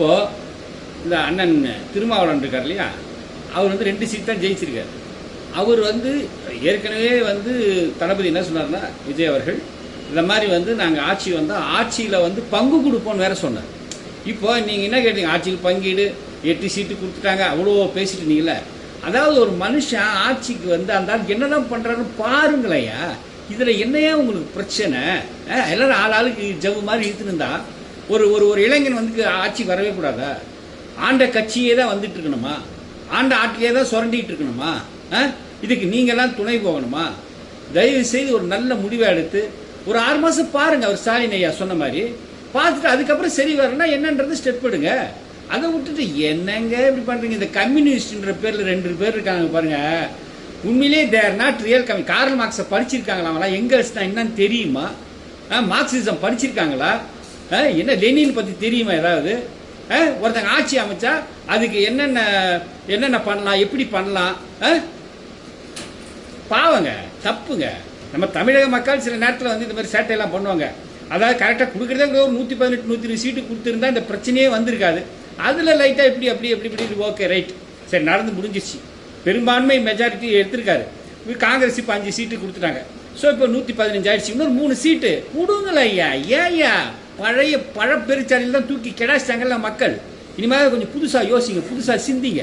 இப்போ இந்த அண்ணன் திருமாவளவன் இருக்கார் இல்லையா, அவர் வந்து 2 சீட் தான் ஜெயிச்சிருக்காரு. அவர் வந்து ஏற்கனவே வந்து தளபதி என்ன சொன்னார்னா, விஜய் அவர்கள் இந்த மாதிரி வந்து நாங்கள் ஆட்சி வந்தால் ஆட்சியில் வந்து பங்கு கொடுப்போம்னு வேற சொன்னார். இப்போ நீங்கள் என்ன கேட்டீங்க, ஆட்சியில் பங்கீடு 8 சீட்டு கொடுத்துட்டாங்க அவ்வளோ பேசிட்டு இருந்தீங்களே. அதாவது ஒரு மனுஷன் ஆட்சிக்கு வந்து அந்த என்னதான் பண்ணுறாருன்னு பாருங்களையா. இதில் என்னையா உங்களுக்கு பிரச்சனை? எல்லாரும் ஆளுக்கு ஜவ்வு மாதிரி இழுத்துருந்தா ஒரு ஒரு ஒரு இளைஞன் வந்து ஆட்சிக்கு வரவே கூடாதா? ஆண்ட கட்சியே தான் வந்துட்டு இருக்கணுமா? ஆண்ட ஆட்சியே தான் சுரண்டிட்டு இருக்கணுமா? இதுக்கு நீங்கள்லாம் துணை போகணுமா? தயவு செய்து ஒரு நல்ல முடிவை எடுத்து ஒரு 6 மாதம் பாருங்க. அவர் ஸ்டாலின் ஐயா சொன்ன மாதிரி பார்த்துட்டு அதுக்கப்புறம் சரி வரணும்னா என்னன்றது ஸ்டெப் எடுங்க. அதை விட்டுட்டு என்னங்க இப்படி பண்ணுறீங்க? இந்த கம்யூனிஸ்ட்ன்ற பேரில் 2 பேர் இருக்காங்க பாருங்க. உண்மையிலே தேர் நாட் ரியல் கார்ல் மார்க்ஸை படிச்சிருக்காங்களா? அவங்களாம் எங்கெல்ஸ்னா என்னன்னு தெரியுமா? மார்க்சிசம் படிச்சிருக்காங்களா? என்ன லெனின் பற்றி தெரியுமா ஏதாவது? ஒருத்தங்க ஆட்சி அமைச்சா அதுக்கு என்னென்ன பண்ணலாம், எப்படி பண்ணலாம்? பாவங்க, தப்புங்க. நம்ம தமிழக மக்கள் சில நேரத்தில் வந்து இந்த மாதிரி சேட்டையெல்லாம் பண்ணுவாங்க. அதாவது கரெக்டாக கொடுக்குறதே ஒரு 118 120 சீட்டு கொடுத்துருந்தா இந்த பிரச்சனையே வந்திருக்காது. அதில் லைட்டாக இப்படி ஓகே ரைட் சரி நடந்து முடிஞ்சிச்சு. பெரும்பான்மை மெஜாரிட்டி எடுத்திருக்காரு. காங்கிரஸ் இப்போ 5 சீட்டு கொடுத்துட்டாங்க. ஸோ இப்போ 115 ஆயிடுச்சு. இன்னொரு 3 சீட்டு கொடுங்கள ஐயா. ஏயா பழைய பழப்பெருச்சாலையில் தான் தூக்கி கிடாச்சிட்டாங்கல்ல மக்கள். இனிமேல் கொஞ்சம் புதுசாக யோசிங்க, புதுசாக சிந்திங்க.